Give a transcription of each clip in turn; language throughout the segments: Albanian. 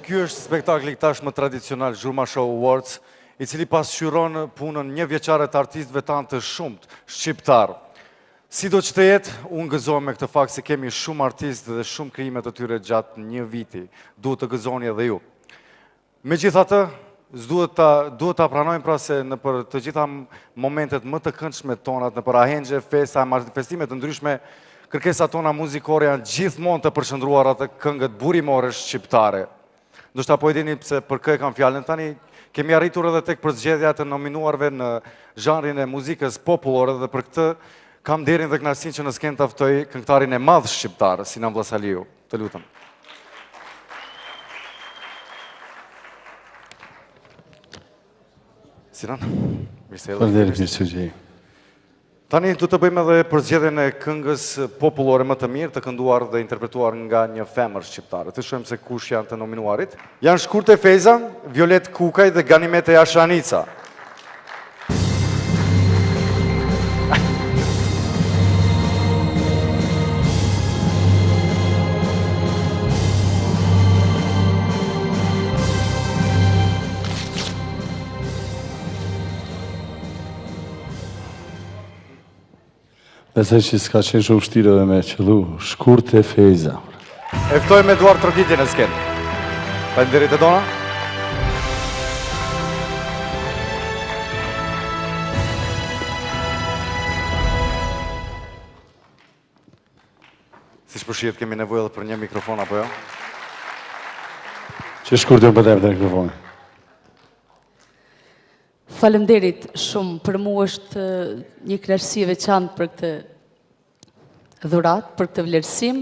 Ky është spektakli tashmë tradicional Zhurma Show Awards, i cili pasqyron punën një vjeçare të artistëve tanë të shumt shqiptar. Sido që të jetë, unë gëzohem me këtë fakt se kemi shumë artistë dhe shumë krime të tyre gjatë një viti. Duhet të gëzoni edhe ju. Megjithatë, duhet ta pranojmë pra se në për të gjitha momentet më të këndshme tonat, në për ahengje, festa, manifestime të ndryshme, kërkesat tona muzikore janë gjithmonë të përshëndruara të këngët burimore shqiptare. Ndoshta po e dini pse për kë e kam fjalën tani, kemi arritur edhe tek përzgjedhja të nominuarve në zhanrin e muzikës popullore dhe për këtë kam nderin dhe kënaqësinë që në skenë të ftoj këngëtarin e madh shqiptar, Sinan Vllazaliu. Të lutem. Sinan, Faleminderit mirë. Tani du të bëjmë edhe përzgjedhjen e këngës popullore më të mirë, të kënduar dhe interpretuar nga një femër shqiptare. Të shohim se kush janë të nominuarit. Janë Shkurte Feza, Violet Kukaj dhe Ganimete Jashanica. Besoj që s'ka qenë shumë vështirë edhe me qëllu Shkurte Feza. E ftojmë Eduard Trokitje në skenë. Faleminderit Edona. Si shpërshihet kemi nevojë edhe për një mikrofon apo jo? Që Shkurte më bëdem të mikrofoni. Faleminderit shumë, për mua është një kënaqësi e veçantë për këtë dhuratë, për këtë vlerësim.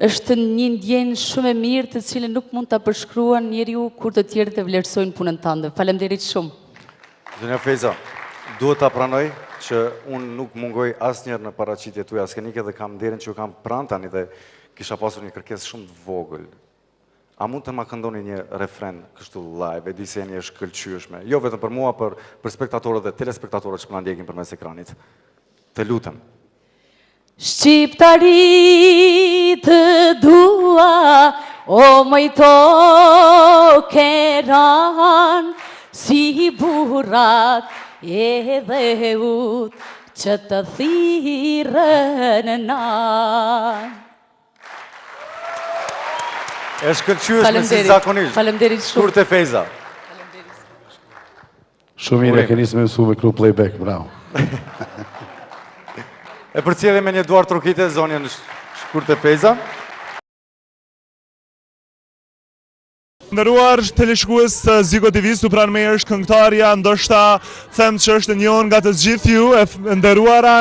Është një ndjenjë shumë e mirë të cilën nuk mund ta përshkruan njeriu kur të tjerët e vlerësojnë punën tënde. Faleminderit shumë. Zonja Feza, duhet ta pranoj që unë nuk mungoj asnjëherë në paraqitje tuaja skenike dhe kam nderin që ju kam pranë tani dhe kisha pasur një kërkesë shumë të vogël. A mund të ma këndoni një refren kështu live, e di se jeni e shkëlqyeshme, jo vetëm për mua, për spektatorët dhe telespektatorët që më ndjekin përmes ekranit. Të lutem. Shqiptari të dua, o mëjto keran, si burat edhe ut që të thirën nan. E shkëlqyeshme si zakonisht. Faleminderit shumë. Shkurte Feza. Shumë mirë, e keni me mësu me kru playback, bravo. E përcjellim me një Eduard Trokitje, zonjën Shkurte Feza. Nderuar teleshikues të Ziko TV, pranë meje është këngëtarja, ndoshta them që është njën nga të gjithë ju, e nderuara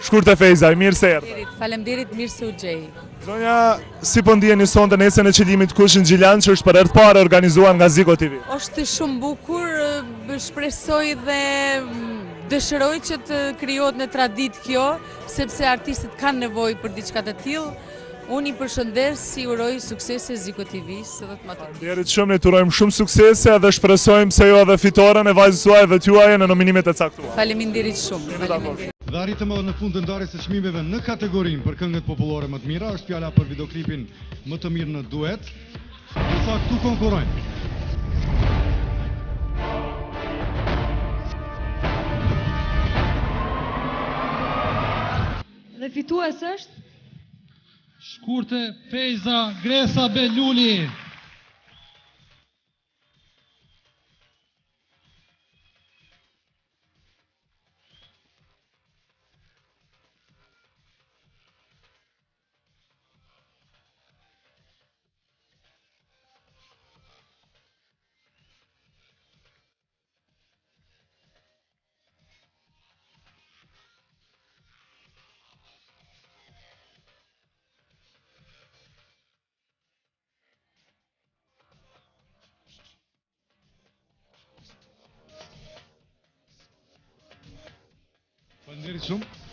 Shkurte Feza, mirë se erdhët. Faleminderit, mirë se u gjej. Zonja, si po ndjeni sonte nesër në qëllimit Kushin Gjilan, që është për herë të parë organizuar nga Ziko TV? Është shumë bukur, shpresoj dhe dëshiroj që të krijohet në tradit kjo, sepse artistët kanë nevojë për diçka të tillë. Unë i përshëndes, si uroj suksese Ziko TV-s edhe të matë. Faleminderit shumë, ne turojmë shumë suksese dhe shpresojmë se jo edhe fitoren e vajzës suaj dhe t'juaja në nominimet e caktuara. Faleminderit shumë. Dhe arritëm edhe në fund të ndarjes së çmimeve në kategorinë për këngët popullore më të mira, është fjala për videoklipin më të mirë në duet. Ndërsa këtu konkurrojnë dhe fitues është Shkurte Feza, Gresa Beluli.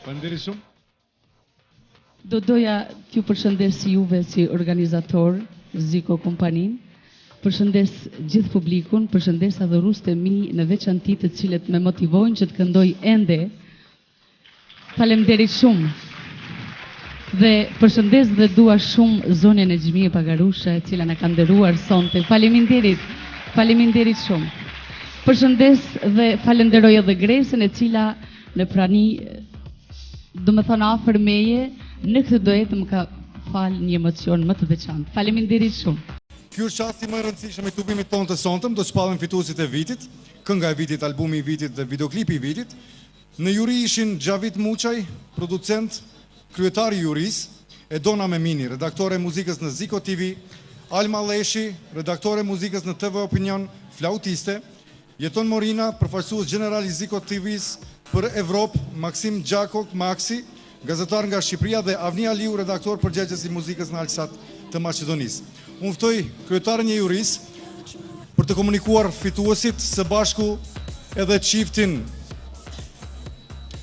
Faleminderit shumë. Do doja t'ju përshëndes juve si organizator, Ziko Kompanin, përshëndes gjithë publikun, përshëndes adhuruesit e mi në veçanti të cilët më motivojnë që të këndoj ende. Faleminderit shumë. Dhe përshëndes dhe dua shumë zonën e Xhmie Pagarusha, e cila na ka nderuar sonte. Faleminderit shumë. Përshëndes dhe falenderoj edhe Gresën, e cila në prani, do më thonë afër meje, në këtë duet më ka fal një emocion më të veçantë. Faleminderit shumë. Ky është çasti më i rëndësishëm i klubimit tonë të sonte, do të shpallim fituesit e vitit, kënga e vitit, albumi i vitit dhe videoklipi i vitit. Në juri ishin Xhavit Muçaj, producent, kryetari i jurisë, Edona Memini, redaktore e muzikës në Ziko TV, Alma Leshi, redaktore e muzikës në TV Opinion, flautiste, Jeton Morina, përfaqësues general i Ziko TV-s për Evropë, Maksim Gjakok, Maxi, gazetar nga Shqipëria, dhe Avni Aliu, redaktor përgjegjës i muzikës në Alsat të Maqedonisë. Unë ftoj kryetarin e jurisë për të komunikuar fituesit, së bashku edhe çiftin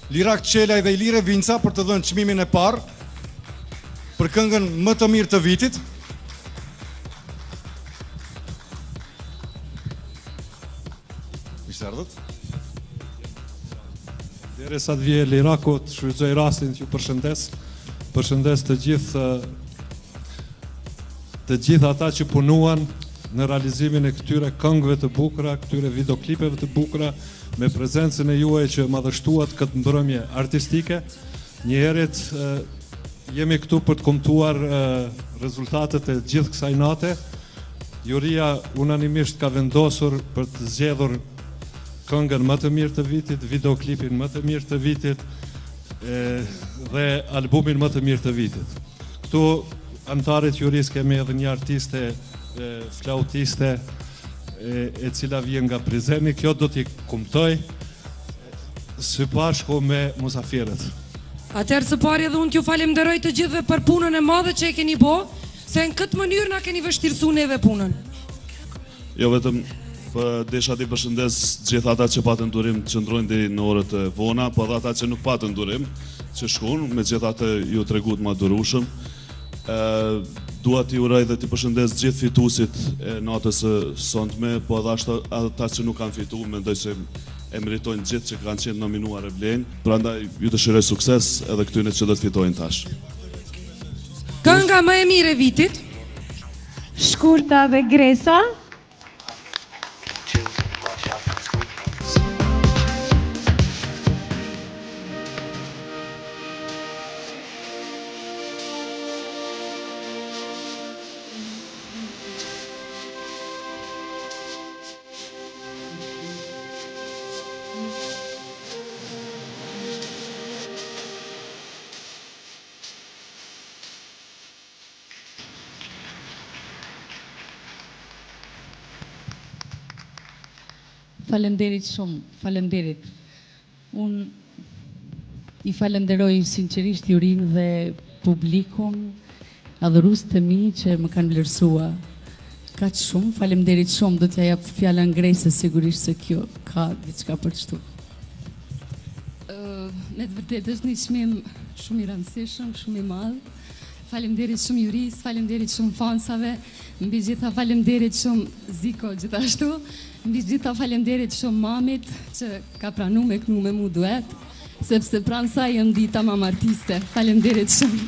Lirak Qelaj dhe Ilire Vinca për të dhënë çmimin e parë për këngën më të mirë të vitit. Mishtardhët. Derisa të vijë Lirako, të shfrytëzoj rastin që ju përshëndes të gjithë ata që punuan në realizimin e këtyre këngëve të bukura, këtyre videoklipeve të bukura, me prezencën e juaj që madhështuat këtë mbrëmje artistike. Njëherët jemi këtu për të komentuar rezultatet e gjithë kësaj nate. Juria unanimisht ka vendosur për të zgjedhur këngën më të mirë të vitit, videoklipin më të mirë të vitit dhe albumin më të mirë të vitit. Këtu anëtarët juris kemi edhe një artiste flautiste e cila vjen nga Prizreni. Kjo do t'i kumtoj së bashku me musafirët. Atëherë së pari edhe unë t'ju falemnderoj të gjithëve për punën e madhe që e keni bo, se në këtë mënyrë na keni vështirësu neve punën. Jo vetëm desha t'i përshëndes gjithë ata që patën durim të qëndrojnë deri në orët e vona, po edhe ata që nuk patën durim që shkunë, me gjithë atë ju treguat ma durushëm. Dua t'i uroj dhe t'i përshëndes gjithë fituesit e natës së sonte, po edhe ata që nuk kanë fituar, mendoj se e meritojnë gjithë që kanë qenë nominuar e vlen. Prandaj ju dëshiroj sukses edhe këtyre që do të fitojnë tash. Kënga më e mirë e vitit, Shkurta dhe Gresa. Falenderit shumë, falenderit. Unë i falenderoj sinqerisht jurin dhe publikun, adhurus të mi që më kanë vlerësua. Ka që shumë, falenderit shumë, do t'ja jap fjallën Gresës, sigurisht se kjo ka diçka për qëtu. Me të vërtet është një çmim shumë i rëndësishëm, shumë i madh. Faleminderit shumë juris, faleminderit shumë fansave, mbi gjitha faleminderit shumë Ziko gjithashtu, mbi gjitha faleminderit shumë mamit që ka pranu me kënu me mu duet, sepse pranë saj jam dita mam artiste. Faleminderit shumë.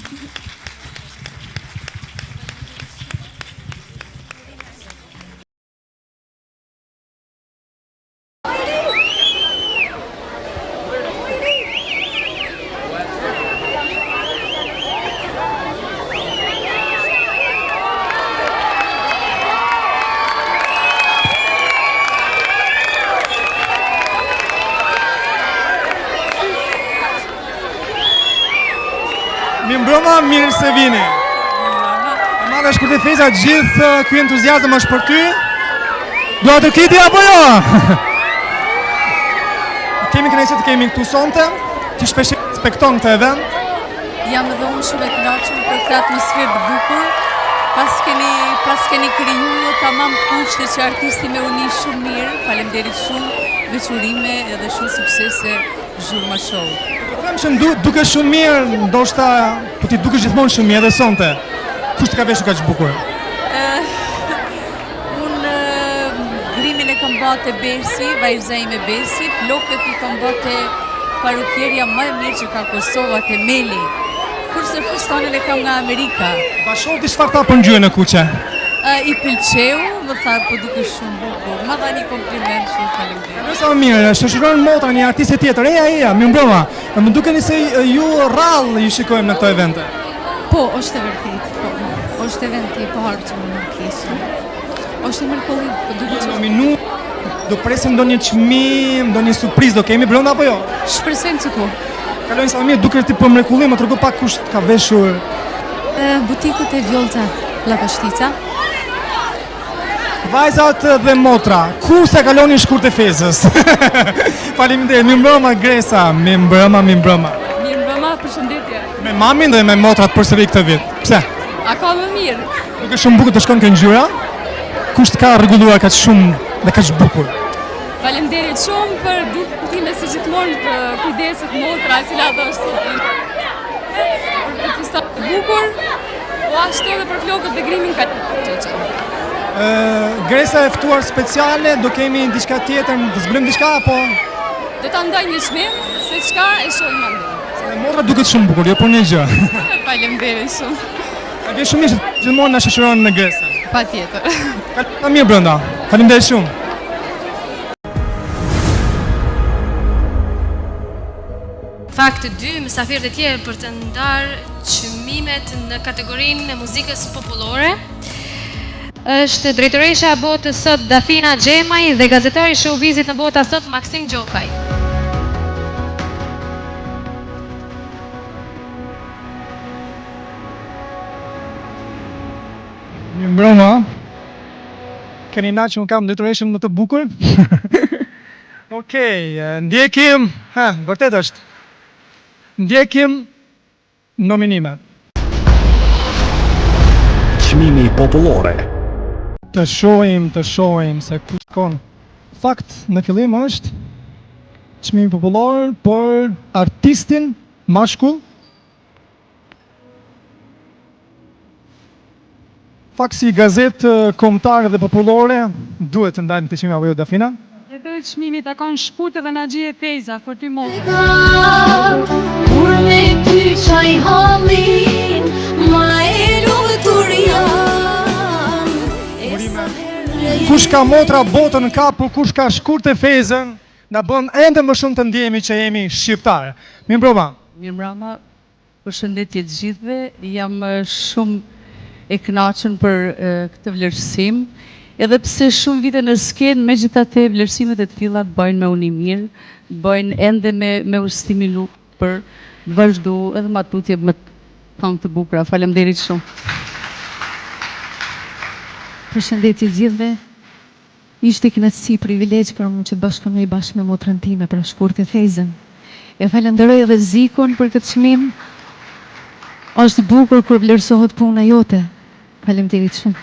Mbrëma, mirë se vini. E madhe Shkurte Fejza, gjithë ky entuziazëm është për ty. Dua të kiti apo jo? Kemi kënaqësi të kemi këtu sonte, ti shpesh respekton këtë event. Jam edhe unë shumë e kënaqur për këtë atmosferë të bukur. Pas keni kriju tamam kushte që artisti me uni shumë mirë. Faleminderit shumë, veçurime edhe shumë suksese Zhurma Show. Them që duke shumë mirë, ndoshta po ti dukesh gjithmonë shumë mirë edhe sonte. Kush të ka veshur kaq bukur? Unë grimin e kam bate Bersi, vajza ime Bersi, flokët i kam bate parukjerja më e mirë që ka Kosova, Temeli. Kurse fustanin e kam nga Amerika. Bashorti çfarë tha për ngjyrën e kuqe? I pëlqeu, më tha po duke shumë bukur. Ma dha një kompliment, shumë faleminderit. Sa mirë, shoqëron motra një artiste tjetër. Eja, mirëmbrëma. Më duken se ju rrallë ju shikojmë në këto evente. Po, është e vërtet. Po, është eventi i parë që më pjesë. Është e mrekullim, po duket që Në minutë do presim ndonjë çmim, ndonjë surprizë do kemi brenda apo jo? shpresojmë që po. Kalojnë sa mirë, duket ti për mrekullim, më tregu pak kush ka veshur. Butikut e Vjolta Llapashtica. Vajzat dhe motra, ku se kaloni shkurt e fezës? Faleminderit, mirëmbrëma Gresa, mirëmbrëma. Mirëmbrëma, përshëndetje. Me mamin dhe me motrat përsëri këtë vit. Pse? A ka më mirë? Duke shumë bukur të shkon kjo ngjyra. Kush të ka rregulluar kaq shumë dhe kaq bukur? Faleminderit shumë për dukime si gjithmonë për kujdeset motra, e cila do është për fistan të bukur, po ashtu edhe për flokët dhe grimin ka çoçë. Gresa e ftuar speciale, do kemi diçka tjetër, do zbulojmë diçka apo? Do ta ndaj një çmim, se çka e shohim më. Se motra duket shumë bukur, jo për një gjë. Faleminderit shumë. A vjen shumë mirë që gjithmonë na shoqëron në Gresa. Patjetër. Ka mirë brenda. Faleminderit shumë. Fakt, 2 mysafirët e tjerë për të ndarë çmimet në kategorinë e muzikës popullore është drejtoresha e botës sot Dafina Xhemaj dhe gazetari i showbizit në bota sot Maksim Gjokaj. Mirëmbrëma. Keni na që unë kam drejtoreshën më të bukur? Okej, ndjekim, vërtet është. Ndjekim nominimet. Çmimi popullore. Të shohim se ku shkon. Fakt, në fillim është çmimi popullor për artistin mashkull. Fakt si gazetë kombëtare dhe popullore duhet të ndajmë këtë çmim apo jo Dafina? Jetoj çmimi takon Shkurtë dhe Naxhie Feza për ty motra. Kur me ty qaj hallin, ma e lutur jam. Kush ka motra botën ka, por kush ka Shkurtë Fezën, na bën ende më shumë të ndjehemi që jemi shqiptarë. Mirëmbrëma. Mirëmbrëma, përshëndetje të gjithëve, jam shumë e kënaqur për këtë vlerësim, edhe pse shumë vite në skenë, megjithatë vlerësimet e të tilla bëjnë me uni mirë, bëjnë ende me u stimulu për të vazhdu edhe ma tutje më të bukura. Faleminderit shumë. Përshëndetje gjithëve. Ishte kënaqësi, privilegj për mua që të bashkëpunoj bashkë me motrën time për Shkurtë Fezën. E falenderoj edhe Zikon për këtë çmim. Është bukur kur vlerësohet puna jote. Faleminderit shumë.